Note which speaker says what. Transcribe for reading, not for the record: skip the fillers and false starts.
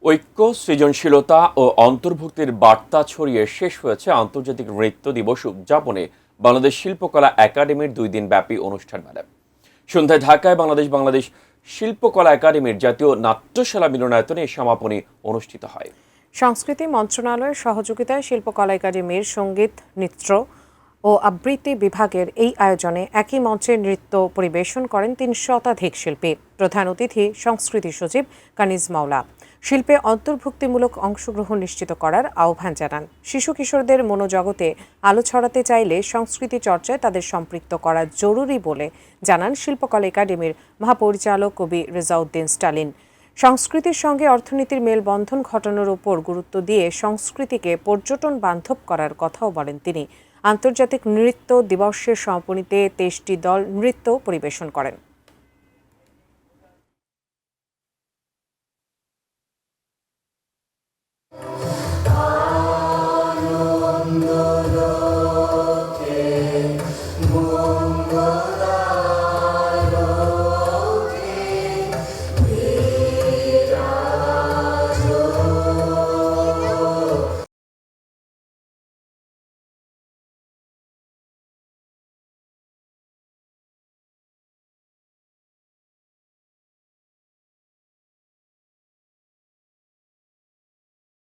Speaker 1: ঐক্য, সৃজনশীলতা ও অন্তর্ভুক্তির বার্তা ছড়িয়ে শেষ হয়েছে আন্তর্জাতিক নৃত্য দিবস উদযাপনে বাংলাদেশ শিল্পকলা একাডেমির 2 দিনব্যাপী অনুষ্ঠান মেলা। সন্ধ্যায় ঢাকায় বাংলাদেশ শিল্পকলা একাডেমির জাতীয় নাট্যশালা মিলনায়তনে এই সমাপনী অনুষ্ঠিত হয়।
Speaker 2: সংস্কৃতি মন্ত্রণালয়ের সহযোগিতায় শিল্পকলা একাডেমির সঙ্গীত, নৃত্য ও আবৃত্তি বিভাগের এই আয়োজনে একই মঞ্চে নৃত্য পরিবেশন করেন 3 শতাধিক শিল্পী। প্রধান অতিথি সংস্কৃতি সচিব কানিজ মাওলা শিল্পে অন্তর্ভুক্তিমূলক অংশগ্রহণ নিশ্চিত করার আহ্বান জানান। শিশু কিশোরদের মনোজগতে আলো ছড়াতে চাইলে সংস্কৃতি চর্চায় তাদের সম্পৃক্ত করা জরুরি বলে জানান শিল্পকলা একাডেমির মহাপরিচালক কবি রেজাউদ্দিন স্টালিন। সংস্কৃতির সঙ্গে অর্থনীতির মেলবন্ধন ঘটানোর উপর গুরুত্ব দিয়ে সংস্কৃতিকে পর্যটন বান্ধব করার কথাও বলেন তিনি। আন্তর্জাতিক নৃত্য দিবসের সমাপনীতে 23টি দল নৃত্য পরিবেশন করেন।